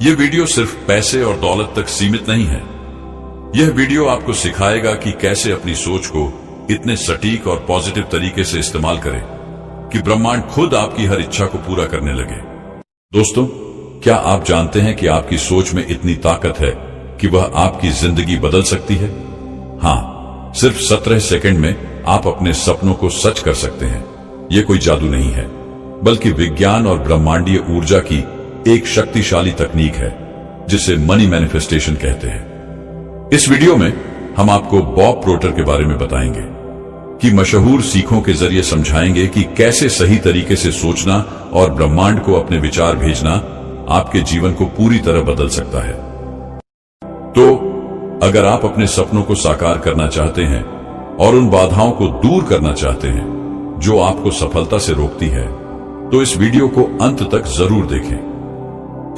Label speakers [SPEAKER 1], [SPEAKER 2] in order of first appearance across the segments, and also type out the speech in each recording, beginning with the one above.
[SPEAKER 1] यह वीडियो सिर्फ पैसे और दौलत तक सीमित नहीं है। यह वीडियो आपको सिखाएगा कि कैसे अपनी सोच को इतने सटीक और पॉजिटिव तरीके से इस्तेमाल करें कि ब्रह्मांड खुद आपकी हर इच्छा को पूरा करने लगे। दोस्तों, क्या आप जानते हैं कि आपकी सोच में इतनी ताकत है कि वह आपकी जिंदगी बदल सकती है? हाँ, सिर्फ 17 सेकंड में आप अपने सपनों को सच कर सकते हैं। यह कोई जादू नहीं है, बल्कि विज्ञान और ब्रह्मांडीय ऊर्जा की एक शक्तिशाली तकनीक है जिसे मनी मैनिफेस्टेशन कहते हैं। इस वीडियो में हम आपको बॉब प्रोटर के बारे में बताएंगे कि मशहूर सीखों के जरिए समझाएंगे कि कैसे सही तरीके से सोचना और ब्रह्मांड को अपने विचार भेजना आपके जीवन को पूरी तरह बदल सकता है। तो अगर आप अपने सपनों को साकार करना चाहते हैं और उन बाधाओं को दूर करना चाहते हैं जो आपको सफलता से रोकती है, तो इस वीडियो को अंत तक जरूर देखें।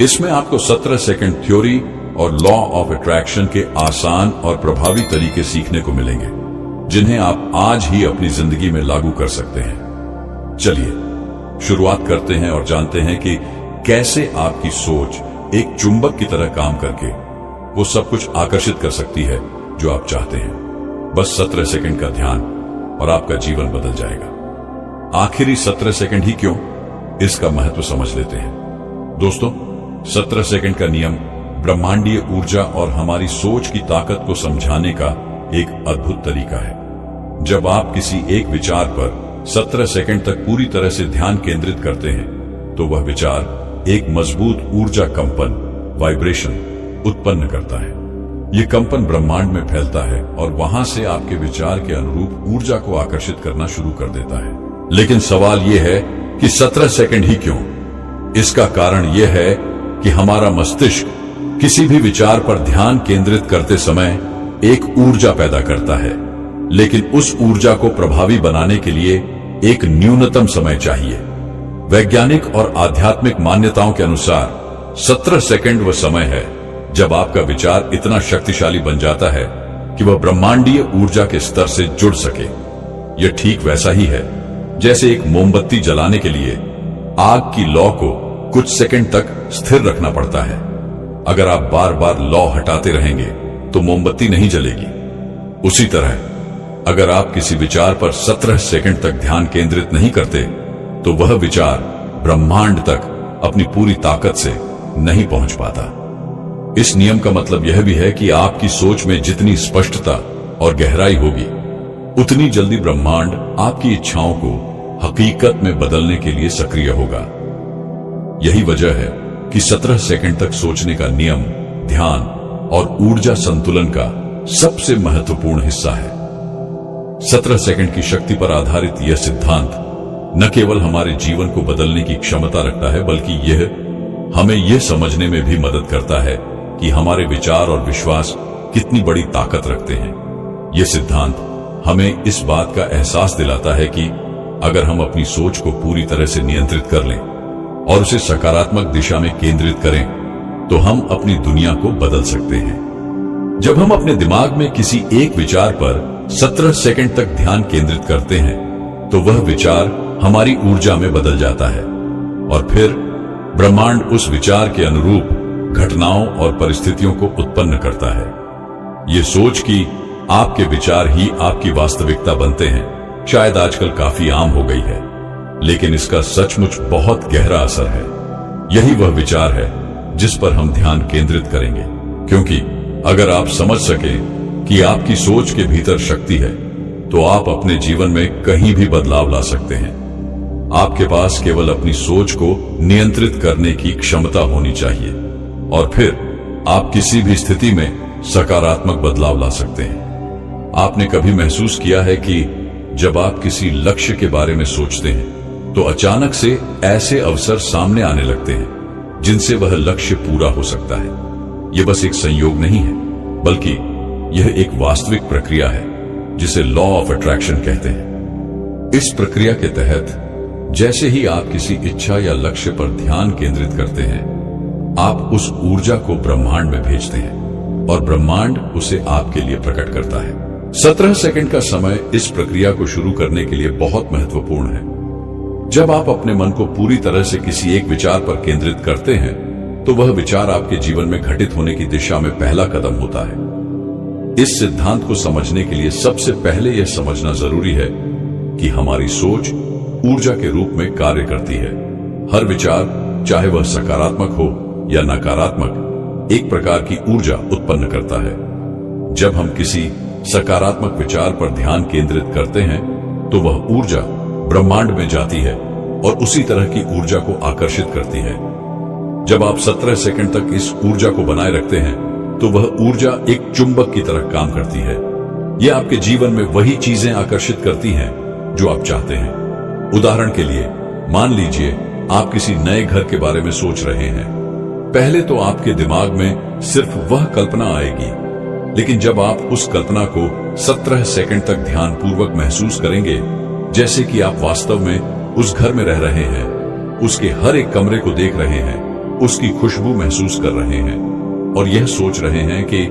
[SPEAKER 1] इसमें आपको 17 सेकंड थ्योरी और लॉ ऑफ अट्रैक्शन के आसान और प्रभावी तरीके सीखने को मिलेंगे, जिन्हें आप आज ही अपनी जिंदगी में लागू कर सकते हैं। चलिए शुरुआत करते हैं और जानते हैं कि कैसे आपकी सोच एक चुंबक की तरह काम करके वो सब कुछ आकर्षित कर सकती है जो आप चाहते हैं। बस 17 सेकंड का ध्यान और आपका जीवन बदल जाएगा। आखिरी 17 सेकंड ही क्यों, इसका महत्व समझ लेते हैं। दोस्तों, 17 सेकंड का नियम ब्रह्मांडीय ऊर्जा और हमारी सोच की ताकत को समझाने का एक अद्भुत तरीका है। जब आप किसी एक विचार पर 17 सेकंड तक पूरी तरह से ध्यान केंद्रित करते हैं, तो वह विचार एक मजबूत ऊर्जा कंपन, वाइब्रेशन उत्पन्न करता है। यह कंपन ब्रह्मांड में फैलता है और वहां से आपके विचार के अनुरूप ऊर्जा को आकर्षित करना शुरू कर देता है। लेकिन सवाल यह है कि 17 सेकंड ही क्यों? इसका कारण यह है कि हमारा मस्तिष्क किसी भी विचार पर ध्यान केंद्रित करते समय एक ऊर्जा पैदा करता है, लेकिन उस ऊर्जा को प्रभावी बनाने के लिए एक न्यूनतम समय चाहिए। वैज्ञानिक और आध्यात्मिक मान्यताओं के अनुसार 17 सेकंड वह समय है जब आपका विचार इतना शक्तिशाली बन जाता है कि वह ब्रह्मांडीय ऊर्जा के स्तर से जुड़ सके। यह ठीक वैसा ही है जैसे एक मोमबत्ती जलाने के लिए आग की लौ को कुछ सेकंड तक स्थिर रखना पड़ता है। अगर आप बार बार लौ हटाते रहेंगे तो मोमबत्ती नहीं जलेगी। उसी तरह अगर आप किसी विचार पर 17 सेकंड तक ध्यान केंद्रित नहीं करते, तो वह विचार ब्रह्मांड तक अपनी पूरी ताकत से नहीं पहुंच पाता। इस नियम का मतलब यह भी है कि आपकी सोच में जितनी स्पष्टता और गहराई होगी, उतनी जल्दी ब्रह्मांड आपकी इच्छाओं को हकीकत में बदलने के लिए सक्रिय होगा। यही वजह है कि 17 सेकंड तक सोचने का नियम ध्यान और ऊर्जा संतुलन का सबसे महत्वपूर्ण हिस्सा है। 17 सेकंड की शक्ति पर आधारित यह सिद्धांत न केवल हमारे जीवन को बदलने की क्षमता रखता है, बल्कि यह हमें यह समझने में भी मदद करता है कि हमारे विचार और विश्वास कितनी बड़ी ताकत रखते हैं। यह सिद्धांत हमें इस बात का एहसास दिलाता है कि अगर हम अपनी सोच को पूरी तरह से नियंत्रित कर लें और उसे सकारात्मक दिशा में केंद्रित करें, तो हम अपनी दुनिया को बदल सकते हैं। जब हम अपने दिमाग में किसी एक विचार पर 17 सेकंड तक ध्यान केंद्रित करते हैं, तो वह विचार हमारी ऊर्जा में बदल जाता है और फिर ब्रह्मांड उस विचार के अनुरूप घटनाओं और परिस्थितियों को उत्पन्न करता है। ये सोच कि आपके विचार ही आपकी वास्तविकता बनते हैं शायद आजकल काफी आम हो गई है, लेकिन इसका सचमुच बहुत गहरा असर है। यही वह विचार है जिस पर हम ध्यान केंद्रित करेंगे, क्योंकि अगर आप समझ सकें कि आपकी सोच के भीतर शक्ति है, तो आप अपने जीवन में कहीं भी बदलाव ला सकते हैं। आपके पास केवल अपनी सोच को नियंत्रित करने की क्षमता होनी चाहिए और फिर आप किसी भी स्थिति में सकारात्मक बदलाव ला सकते हैं। आपने कभी महसूस किया है कि जब आप किसी लक्ष्य के बारे में सोचते हैं, तो अचानक से ऐसे अवसर सामने आने लगते हैं जिनसे वह लक्ष्य पूरा हो सकता है। यह बस एक संयोग नहीं है, बल्कि यह एक वास्तविक प्रक्रिया है जिसे लॉ ऑफ अट्रैक्शन कहते हैं। इस प्रक्रिया के तहत जैसे ही आप किसी इच्छा या लक्ष्य पर ध्यान केंद्रित करते हैं, आप उस ऊर्जा को ब्रह्मांड में भेजते हैं और ब्रह्मांड उसे आपके लिए प्रकट करता है। 17 सेकंड का समय इस प्रक्रिया को शुरू करने के लिए बहुत महत्वपूर्ण है। जब आप अपने मन को पूरी तरह से किसी एक विचार पर केंद्रित करते हैं, तो वह विचार आपके जीवन में घटित होने की दिशा में पहला कदम होता है। इस सिद्धांत को समझने के लिए सबसे पहले यह समझना जरूरी है कि हमारी सोच ऊर्जा के रूप में कार्य करती है। हर विचार, चाहे वह सकारात्मक हो या नकारात्मक, एक प्रकार की ऊर्जा उत्पन्न करता है। जब हम किसी सकारात्मक विचार पर ध्यान केंद्रित करते हैं तो वह ऊर्जा ब्रह्मांड में जाती है और उसी तरह की ऊर्जा को आकर्षित करती है। जब आप 17 सेकंड तक इस ऊर्जा को बनाए रखते हैं तो वह ऊर्जा एक चुंबक की तरह काम करती है। यह आपके जीवन में वही चीजें आकर्षित करती हैं जो आप चाहते हैं। उदाहरण के लिए, मान लीजिए आप किसी नए घर के बारे में सोच रहे हैं। पहले तो आपके दिमाग में सिर्फ वह कल्पना आएगी, लेकिन जब आप उस कल्पना को 17 सेकंड तक ध्यानपूर्वक महसूस करेंगे, जैसे कि आप वास्तव में उस घर में रह रहे हैं, उसके हर एक कमरे को देख रहे हैं, उसकी खुशबू महसूस कर रहे हैं और यह सोच रहे हैं कि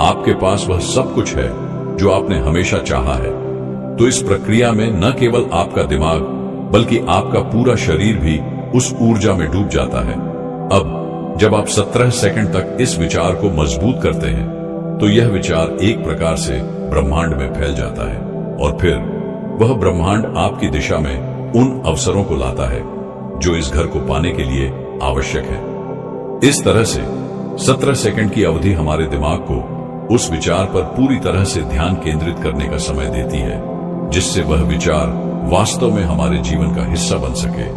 [SPEAKER 1] आपके पास वह सब कुछ है जो आपने हमेशा चाहा है, तो इस प्रक्रिया में न केवल आपका दिमाग बल्कि आपका पूरा शरीर भी उस ऊर्जा में डूब जाता है। अब जब आप 17 सेकंड तक इस विचार को मजबूत करते हैं तो यह विचार एक प्रकार से ब्रह्मांड में फैल जाता है और फिर वह ब्रह्मांड आपकी दिशा में उन अवसरों को लाता है जो इस घर को पाने के लिए आवश्यक है। इस तरह से 17 सेकंड की अवधि हमारे दिमाग को उस विचार पर पूरी तरह से ध्यान केंद्रित करने का समय देती है, जिससे वह विचार वास्तव में हमारे जीवन का हिस्सा बन सके।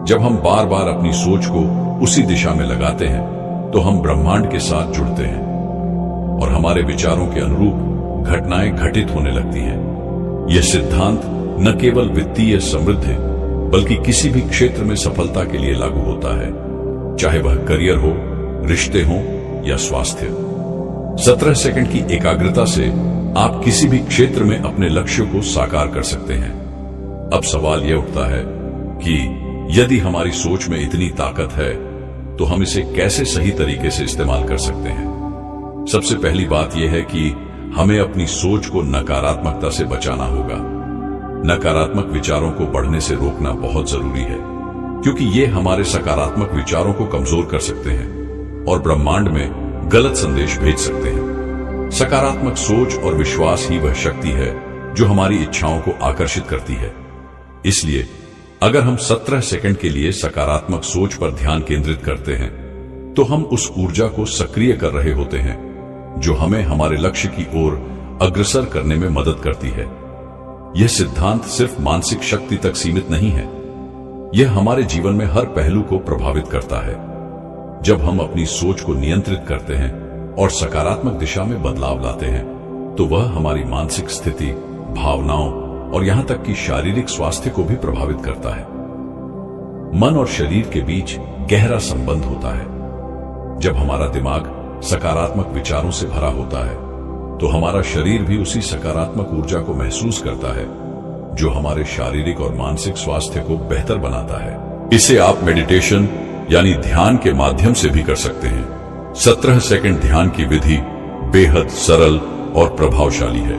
[SPEAKER 1] जब हम बार बार अपनी सोच को उसी दिशा में लगाते हैं तो हम ब्रह्मांड के साथ जुड़ते हैं और हमारे विचारों के अनुरूप घटनाएं घटित होने लगती हैं। यह सिद्धांत न केवल वित्तीय समृद्धि बल्कि किसी भी क्षेत्र में सफलता के लिए लागू होता है, चाहे वह करियर हो, रिश्ते हो या स्वास्थ्य। 17 सेकंड की एकाग्रता से आप किसी भी क्षेत्र में अपने लक्ष्य को साकार कर सकते हैं। अब सवाल यह उठता है कि यदि हमारी सोच में इतनी ताकत है तो हम इसे कैसे सही तरीके से इस्तेमाल कर सकते हैं। सबसे पहली बात यह है कि हमें अपनी सोच को नकारात्मकता से बचाना होगा। नकारात्मक विचारों को बढ़ने से रोकना बहुत जरूरी है, क्योंकि ये हमारे सकारात्मक विचारों को कमजोर कर सकते हैं और ब्रह्मांड में गलत संदेश भेज सकते हैं। सकारात्मक सोच और विश्वास ही वह शक्ति है जो हमारी इच्छाओं को आकर्षित करती है। इसलिए अगर हम 17 सेकंड के लिए सकारात्मक सोच पर ध्यान केंद्रित करते हैं तो हम उस ऊर्जा को सक्रिय कर रहे होते हैं जो हमें हमारे लक्ष्य की ओर अग्रसर करने में मदद करती है। यह सिद्धांत सिर्फ मानसिक शक्ति तक सीमित नहीं है, यह हमारे जीवन में हर पहलू को प्रभावित करता है। जब हम अपनी सोच को नियंत्रित करते हैं और सकारात्मक दिशा में बदलाव लाते हैं तो वह हमारी मानसिक स्थिति, भावनाओं और यहां तक कि शारीरिक स्वास्थ्य को भी प्रभावित करता है। मन और शरीर के बीच गहरा संबंध होता है। जब हमारा दिमाग सकारात्मक विचारों से भरा होता है तो हमारा शरीर भी उसी सकारात्मक ऊर्जा को महसूस करता है जो हमारे शारीरिक और मानसिक स्वास्थ्य को बेहतर बनाता है। इसे आप मेडिटेशन यानी ध्यान के माध्यम से भी कर सकते हैं। 17 सेकंड ध्यान की विधि बेहद सरल और प्रभावशाली है।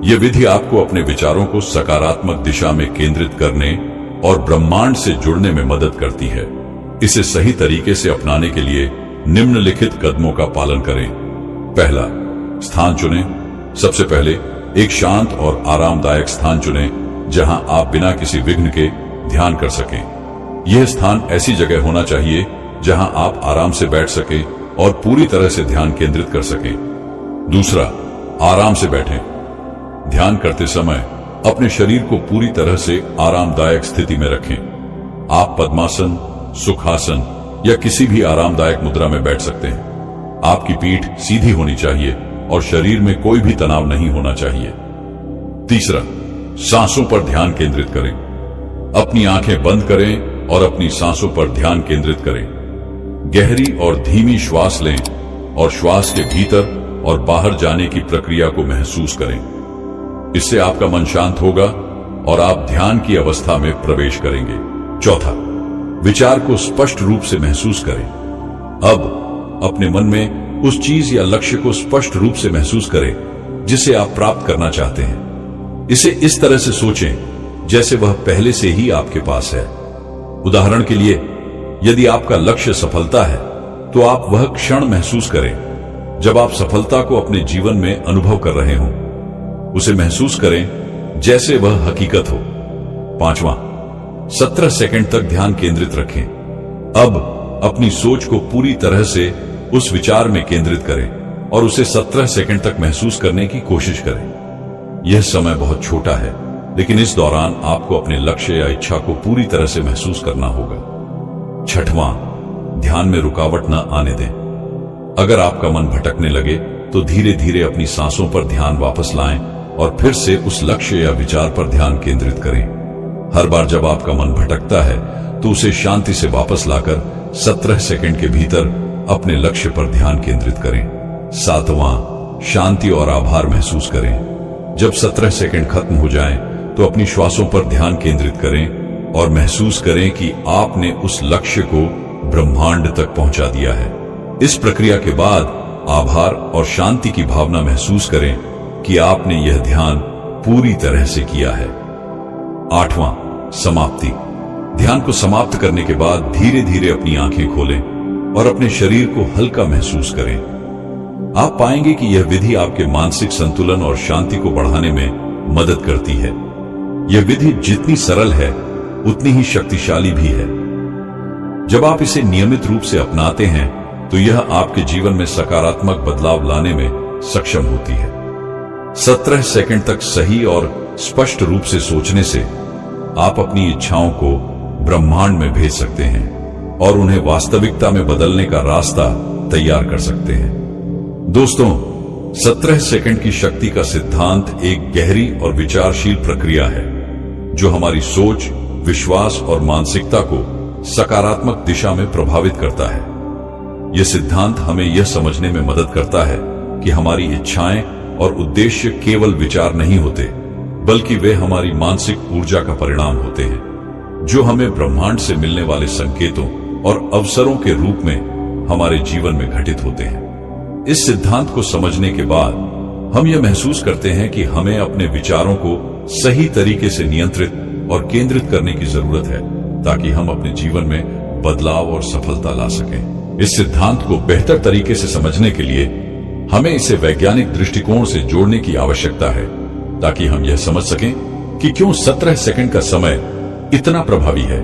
[SPEAKER 1] यह विधि आपको अपने विचारों को सकारात्मक दिशा में केंद्रित करने और ब्रह्मांड से जुड़ने में मदद करती है। इसे सही तरीके से अपनाने के लिए निम्नलिखित कदमों का पालन करें। पहला, स्थान चुनें। सबसे पहले एक शांत और आरामदायक स्थान चुनें जहां आप बिना किसी विघ्न के ध्यान कर सकें। यह स्थान ऐसी जगह होना चाहिए जहां आप आराम से बैठ सकें और पूरी तरह से ध्यान केंद्रित कर सकें। दूसरा, आराम से बैठें। ध्यान करते समय अपने शरीर को पूरी तरह से आरामदायक स्थिति में रखें। आप पद्मासन, सुखासन या किसी भी आरामदायक मुद्रा में बैठ सकते हैं। आपकी पीठ सीधी होनी चाहिए और शरीर में कोई भी तनाव नहीं होना चाहिए। तीसरा, सांसों पर ध्यान केंद्रित करें। अपनी आंखें बंद करें और अपनी सांसों पर ध्यान केंद्रित करें। गहरी और धीमी श्वास लें और श्वास के भीतर और बाहर जाने की प्रक्रिया को महसूस करें। इससे आपका मन शांत होगा और आप ध्यान की अवस्था में प्रवेश करेंगे। चौथा, विचार को स्पष्ट रूप से महसूस करें। अब अपने मन में उस चीज या लक्ष्य को स्पष्ट रूप से महसूस करें जिसे आप प्राप्त करना चाहते हैं। इसे इस तरह से सोचें जैसे वह पहले से ही आपके पास है। उदाहरण के लिए, यदि आपका लक्ष्य सफलता है तो आप वह क्षण महसूस करें जब आप सफलता को अपने जीवन में अनुभव कर रहे हों। उसे महसूस करें जैसे वह हकीकत हो। 5वां, 17 सेकंड तक ध्यान केंद्रित रखें। अब अपनी सोच को पूरी तरह से उस विचार में केंद्रित करें और उसे 17 सेकंड तक महसूस करने की कोशिश करें। यह समय बहुत छोटा है, लेकिन इस दौरान आपको अपने लक्ष्य या इच्छा को पूरी तरह से महसूस करना होगा। 6वां, ध्यान में रुकावट न आने दें। अगर आपका मन भटकने लगे तो धीरे धीरे अपनी सांसों पर ध्यान वापस लाएं और फिर से उस लक्ष्य या विचार पर ध्यान केंद्रित करें। हर बार जब आपका मन भटकता है तो उसे शांति से वापस लाकर 17 सेकंड के भीतर अपने लक्ष्य पर ध्यान केंद्रित करें। 7वां, शांति और आभार महसूस करें। जब 17 सेकंड खत्म हो जाएं, तो अपनी श्वासों पर ध्यान केंद्रित करें और महसूस करें कि आपने उस लक्ष्य को ब्रह्मांड तक पहुंचा दिया है। इस प्रक्रिया के बाद आभार और शांति की भावना महसूस करें कि आपने यह ध्यान पूरी तरह से किया है। 8वां, समाप्ति। ध्यान को समाप्त करने के बाद धीरे धीरे अपनी आंखें खोलें और अपने शरीर को हल्का महसूस करें। आप पाएंगे कि यह विधि आपके मानसिक संतुलन और शांति को बढ़ाने में मदद करती है। यह विधि जितनी सरल है उतनी ही शक्तिशाली भी है। जब आप इसे नियमित रूप से अपनाते हैं तो यह आपके जीवन में सकारात्मक बदलाव लाने में सक्षम होती है। 17 सेकंड तक सही और स्पष्ट रूप से सोचने से आप अपनी इच्छाओं को ब्रह्मांड में भेज सकते हैं और उन्हें वास्तविकता में बदलने का रास्ता तैयार कर सकते हैं। दोस्तों, 17 सेकंड की शक्ति का सिद्धांत एक गहरी और विचारशील प्रक्रिया है जो हमारी सोच, विश्वास और मानसिकता को सकारात्मक दिशा में प्रभावित करता है। यह सिद्धांत हमें यह समझने में मदद करता है कि हमारी इच्छाएं और उद्देश्य केवल विचार नहीं होते, बल्कि वे हमारी मानसिक ऊर्जा का परिणाम होते हैं, जो हमें ब्रह्मांड से मिलने वाले संकेतों और अवसरों के रूप में हमारे जीवन में घटित होते हैं। इस सिद्धांत को समझने के बाद हम यह महसूस करते हैं कि हमें अपने विचारों को सही तरीके से नियंत्रित और केंद्रित करने की जरूरत है, ताकि हम अपने जीवन में बदलाव और सफलता ला सकें। इस सिद्धांत को बेहतर तरीके से समझने के लिए हमें इसे वैज्ञानिक दृष्टिकोण से जोड़ने की आवश्यकता है, ताकि हम यह समझ सकें कि क्यों 17 सेकंड का समय इतना प्रभावी है।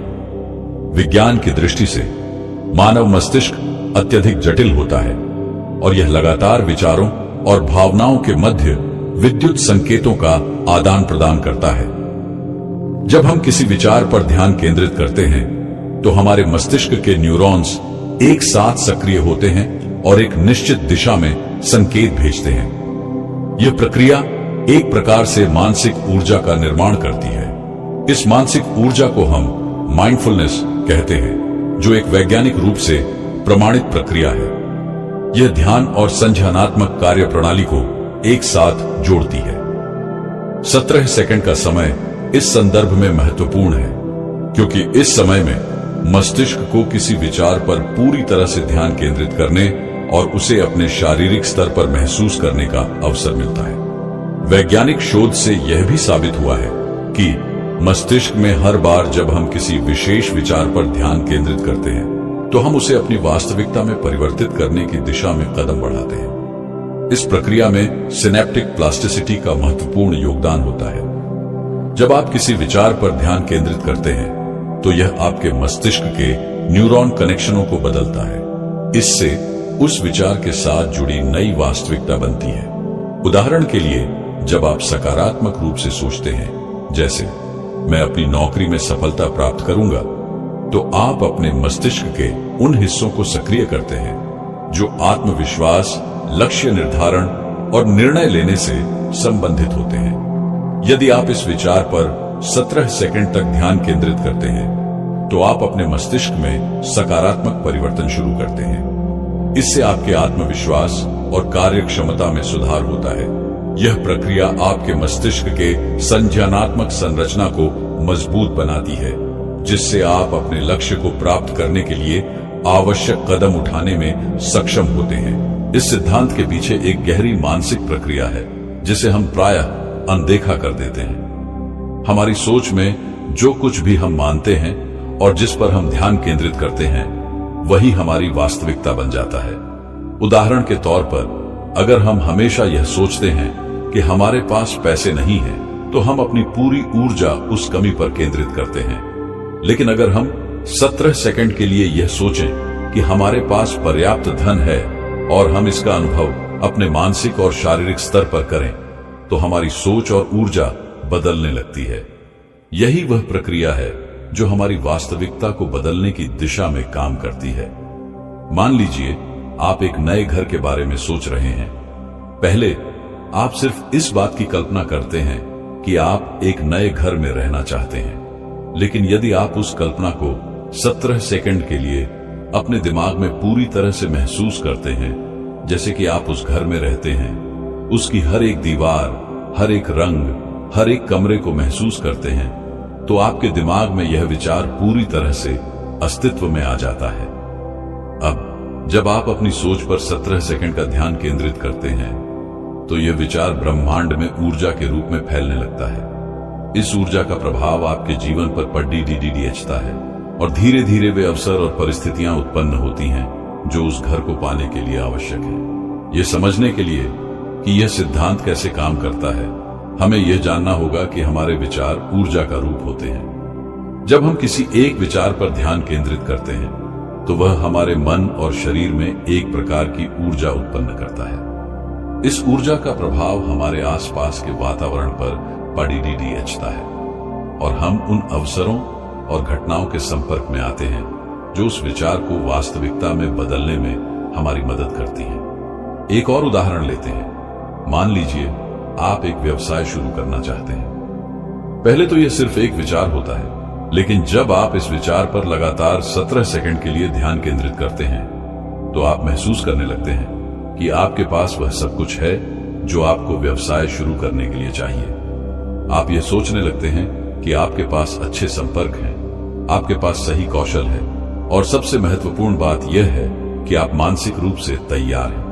[SPEAKER 1] विज्ञान की दृष्टि से मानव मस्तिष्क अत्यधिक जटिल होता है और यह लगातार विचारों और भावनाओं के मध्य विद्युत संकेतों का आदान प्रदान करता है। जब हम किसी विचार पर ध्यान केंद्रित करते हैं तो हमारे मस्तिष्क के न्यूरॉन्स एक साथ सक्रिय होते हैं और एक निश्चित दिशा में संकेत भेजते हैं। यह प्रक्रिया एक प्रकार से मानसिक ऊर्जा का निर्माण करती है। इस मानसिक ऊर्जा को हम माइंडफुलनेस कहते हैं, जो एक वैज्ञानिक रूप से प्रमाणित प्रक्रिया है। यह ध्यान और संज्ञानात्मक कार्य प्रणाली को एक साथ जोड़ती है। 17 सेकंड का समय इस संदर्भ में महत्वपूर्ण है, क्योंकि इस समय में मस्तिष्क को किसी विचार पर पूरी तरह से ध्यान केंद्रित करने और उसे अपने शारीरिक स्तर पर महसूस करने का अवसर मिलता है। वैज्ञानिक शोध से यह भी साबित हुआ है कि मस्तिष्क में हर बार जब हम किसी विशेष विचार पर ध्यान केंद्रित करते हैं तो हम उसे अपनी वास्तविकता में परिवर्तित करने की दिशा में कदम बढ़ाते हैं। इस प्रक्रिया में सिनेप्टिक प्लास्टिसिटी का महत्वपूर्ण योगदान होता है। जब आप किसी विचार पर ध्यान केंद्रित करते हैं तो यह आपके मस्तिष्क के न्यूरॉन कनेक्शनों को बदलता है। इससे उस विचार के साथ जुड़ी नई वास्तविकता बनती है। उदाहरण के लिए, जब आप सकारात्मक रूप से सोचते हैं, जैसे मैं अपनी नौकरी में सफलता प्राप्त करूंगा, तो आप अपने मस्तिष्क के उन हिस्सों को सक्रिय करते हैं जो आत्मविश्वास, लक्ष्य निर्धारण और निर्णय लेने से संबंधित होते हैं। यदि आप इस विचार पर 17 सेकंड तक ध्यान केंद्रित करते हैं तो आप अपने मस्तिष्क में सकारात्मक परिवर्तन शुरू करते हैं। इससे आपके आत्मविश्वास और कार्य क्षमता में सुधार होता है। यह प्रक्रिया आपके मस्तिष्क के संज्ञानात्मक संरचना को मजबूत बनाती है, जिससे आप अपने लक्ष्य को प्राप्त करने के लिए आवश्यक कदम उठाने में सक्षम होते हैं। इस सिद्धांत के पीछे एक गहरी मानसिक प्रक्रिया है जिसे हम प्रायः अनदेखा कर देते हैं। हमारी सोच में जो कुछ भी हम मानते हैं और जिस पर हम ध्यान केंद्रित करते हैं, वही हमारी वास्तविकता बन जाता है। उदाहरण के तौर पर, अगर हम हमेशा यह सोचते हैं कि हमारे पास पैसे नहीं हैं, तो हम अपनी पूरी ऊर्जा उस कमी पर केंद्रित करते हैं। लेकिन अगर हम 17 सेकंड के लिए यह सोचें कि हमारे पास पर्याप्त धन है और हम इसका अनुभव अपने मानसिक और शारीरिक स्तर पर करें, तो हमारी सोच और ऊर्जा बदलने लगती है। यही वह प्रक्रिया है जो हमारी वास्तविकता को बदलने की दिशा में काम करती है। मान लीजिए आप एक नए घर के बारे में सोच रहे हैं। पहले आप सिर्फ इस बात की कल्पना करते हैं कि आप एक नए घर में रहना चाहते हैं। लेकिन यदि आप उस कल्पना को 17 सेकंड के लिए अपने दिमाग में पूरी तरह से महसूस करते हैं, जैसे कि आप उस घर में रहते हैं, उसकी हर एक दीवार, हर एक रंग, हर एक कमरे को महसूस करते हैं, तो आपके दिमाग में यह विचार पूरी तरह से अस्तित्व में आ जाता है। अब जब आप अपनी सोच पर 17 सेकंड का ध्यान केंद्रित करते हैं, तो यह विचार ब्रह्मांड में ऊर्जा के रूप में फैलने लगता है। इस ऊर्जा का प्रभाव आपके जीवन पर पड़ता है और धीरे धीरे वे अवसर और परिस्थितियां उत्पन्न होती हैं जो उस घर को पाने के लिए आवश्यक है। ये समझने के लिए कि यह सिद्धांत कैसे काम करता है, हमें यह जानना होगा कि हमारे विचार ऊर्जा का रूप होते हैं। जब हम किसी एक विचार पर ध्यान केंद्रित करते हैं, तो वह हमारे मन और शरीर में एक प्रकार की ऊर्जा उत्पन्न करता है। इस ऊर्जा का प्रभाव हमारे आसपास के वातावरण पर पड़ता है और हम उन अवसरों और घटनाओं के संपर्क में आते हैं जो उस विचार को वास्तविकता में बदलने में हमारी मदद करती हैं। एक और उदाहरण लेते हैं। मान लीजिए आप एक व्यवसाय शुरू करना चाहते हैं। पहले तो यह सिर्फ एक विचार होता है, लेकिन जब आप इस विचार पर लगातार 17 सेकंड के लिए ध्यान केंद्रित करते हैं, तो आप महसूस करने लगते हैं कि आपके पास वह सब कुछ है जो आपको व्यवसाय शुरू करने के लिए चाहिए। आप ये सोचने लगते हैं कि आपके पास अच्छे संपर्क हैं, आपके पास सही कौशल है और सबसे महत्वपूर्ण बात यह है कि आप मानसिक रूप से तैयार हैं।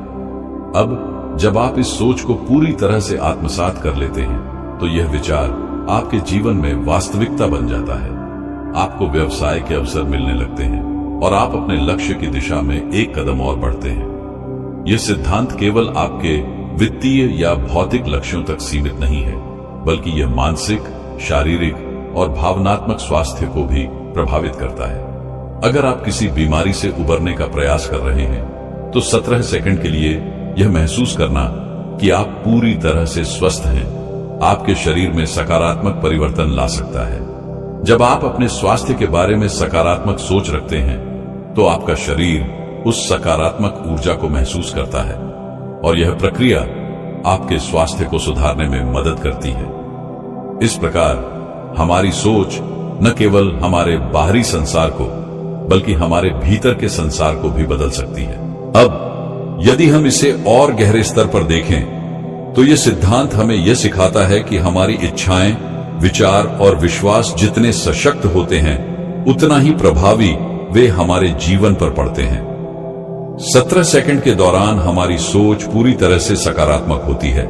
[SPEAKER 1] अब जब आप इस सोच को पूरी तरह से आत्मसात कर लेते हैं, तो यह विचार आपके जीवन में वास्तविकता बन जाता है। आपको व्यवसाय के अवसर मिलने लगते हैं और आप अपने लक्ष्य की दिशा में एक कदम और बढ़ते हैं। यह सिद्धांत केवल आपके वित्तीय या भौतिक लक्ष्यों तक सीमित नहीं है, बल्कि यह मानसिक, शारीरिक और भावनात्मक स्वास्थ्य को भी प्रभावित करता है। अगर आप किसी बीमारी से उबरने का प्रयास कर रहे हैं, तो 17 सेकंड के लिए यह महसूस करना कि आप पूरी तरह से स्वस्थ हैं, आपके शरीर में सकारात्मक परिवर्तन ला सकता है। जब आप अपने स्वास्थ्य के बारे में सकारात्मक सोच रखते हैं, तो आपका शरीर उस सकारात्मक ऊर्जा को महसूस करता है और यह प्रक्रिया आपके स्वास्थ्य को सुधारने में मदद करती है। इस प्रकार हमारी सोच न केवल हमारे बाहरी संसार को, बल्कि हमारे भीतर के संसार को भी बदल सकती है। अब यदि हम इसे और गहरे स्तर पर देखें, तो यह सिद्धांत हमें यह सिखाता है कि हमारी इच्छाएं, विचार और विश्वास जितने सशक्त होते हैं, उतना ही प्रभावी वे हमारे जीवन पर पड़ते हैं। 17 सेकंड के दौरान हमारी सोच पूरी तरह से सकारात्मक होती है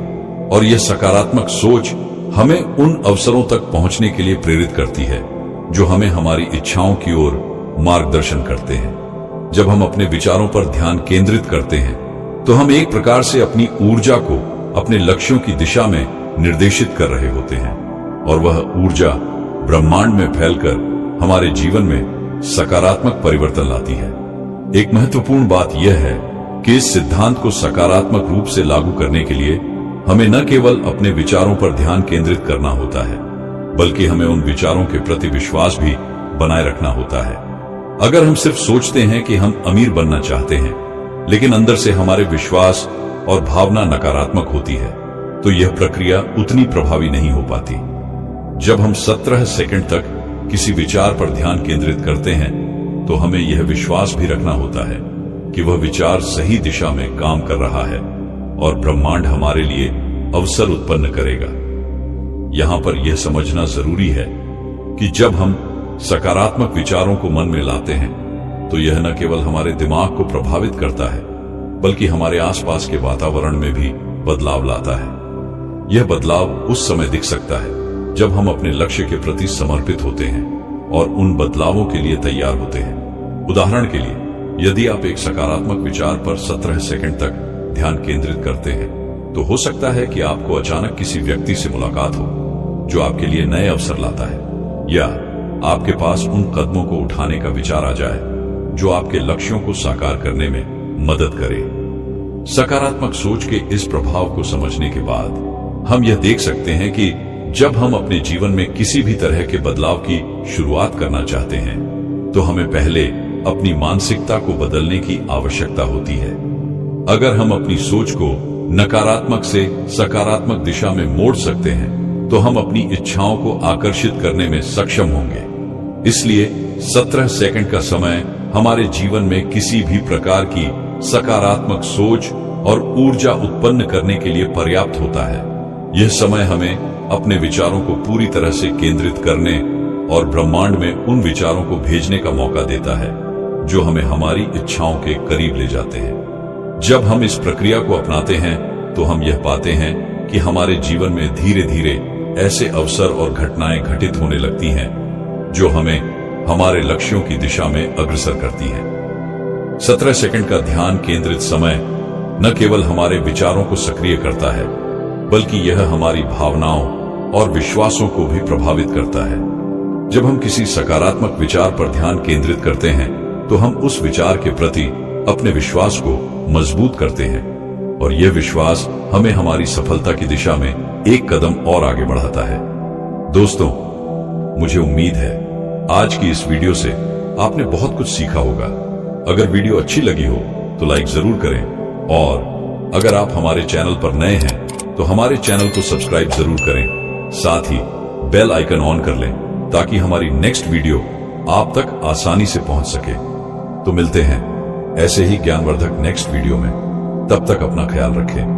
[SPEAKER 1] और यह सकारात्मक सोच हमें उन अवसरों तक पहुंचने के लिए प्रेरित करती है जो हमें हमारी इच्छाओं की ओर मार्गदर्शन करते हैं। जब हम अपने विचारों पर ध्यान केंद्रित करते हैं, तो हम एक प्रकार से अपनी ऊर्जा को अपने लक्ष्यों की दिशा में निर्देशित कर रहे होते हैं और वह ऊर्जा ब्रह्मांड में फैलकर हमारे जीवन में सकारात्मक परिवर्तन लाती है। एक महत्वपूर्ण बात यह है कि इस सिद्धांत को सकारात्मक रूप से लागू करने के लिए हमें न केवल अपने विचारों पर ध्यान केंद्रित करना होता है, बल्कि हमें उन विचारों के प्रति विश्वास भी बनाए रखना होता है। अगर हम सिर्फ सोचते हैं कि हम अमीर बनना चाहते हैं, लेकिन अंदर से हमारे विश्वास और भावना नकारात्मक होती है, तो यह प्रक्रिया उतनी प्रभावी नहीं हो पाती। जब हम 17 सेकंड तक किसी विचार पर ध्यान केंद्रित करते हैं, तो हमें यह विश्वास भी रखना होता है कि वह विचार सही दिशा में काम कर रहा है और ब्रह्मांड हमारे लिए अवसर उत्पन्न करेगा। यहां पर यह समझना जरूरी है कि जब हम सकारात्मक विचारों को मन में लाते हैं, तो यह न केवल हमारे दिमाग को प्रभावित करता है, बल्कि हमारे आसपास के वातावरण में भी बदलाव लाता है। यह बदलाव उस समय दिख सकता है जब हम अपने लक्ष्य के प्रति समर्पित होते हैं और उन बदलावों के लिए तैयार होते हैं। उदाहरण के लिए, यदि आप एक सकारात्मक विचार पर 17 सेकंड तक ध्यान केंद्रित करते हैं तो हो सकता है कि आपको अचानक किसी व्यक्ति से मुलाकात हो जो आपके लिए नए अवसर लाता है, या आपके पास उन कदमों को उठाने का विचार आ जाए जो आपके लक्ष्यों को साकार करने में मदद करे। सकारात्मक सोच के इस प्रभाव को समझने के बाद हम यह देख सकते हैं कि जब हम अपने जीवन में किसी भी तरह के बदलाव की शुरुआत करना चाहते हैं तो हमें पहले अपनी मानसिकता को बदलने की आवश्यकता होती है। अगर हम अपनी सोच को नकारात्मक से सकारात्मक दिशा में मोड़ सकते हैं तो हम अपनी इच्छाओं को आकर्षित करने में सक्षम होंगे। इसलिए 17 सेकंड का समय हमारे जीवन में किसी भी प्रकार की सकारात्मक सोच और ऊर्जा उत्पन्न करने के लिए पर्याप्त होता है। यह समय हमें अपने विचारों को पूरी तरह से केंद्रित करने और ब्रह्मांड में उन विचारों को भेजने का मौका देता है जो हमें हमारी इच्छाओं के करीब ले जाते हैं। जब हम इस प्रक्रिया को अपनाते हैं तो हम यह पाते हैं कि हमारे जीवन में धीरे धीरे ऐसे अवसर और घटनाएं घटित होने लगती हैं जो हमें हमारे लक्ष्यों की दिशा में अग्रसर करती हैं। 17 सेकंड का ध्यान केंद्रित समय न केवल हमारे विचारों को सक्रिय करता है बल्कि यह हमारी भावनाओं और विश्वासों को भी प्रभावित करता है। जब हम किसी सकारात्मक विचार पर ध्यान केंद्रित करते हैं तो हम उस विचार के प्रति अपने विश्वास को मजबूत करते हैं और यह विश्वास हमें हमारी सफलता की दिशा में एक कदम और आगे बढ़ाता है। दोस्तों, मुझे उम्मीद है आज की इस वीडियो से आपने बहुत कुछ सीखा होगा। अगर वीडियो अच्छी लगी हो तो लाइक जरूर करें और अगर आप हमारे चैनल पर नए हैं तो हमारे चैनल को सब्सक्राइब जरूर करें। साथ ही बेल आइकन ऑन कर लें ताकि हमारी नेक्स्ट वीडियो आप तक आसानी से पहुंच सके। तो मिलते हैं ऐसे ही ज्ञानवर्धक नेक्स्ट वीडियो में। तब तक अपना ख्याल रखें।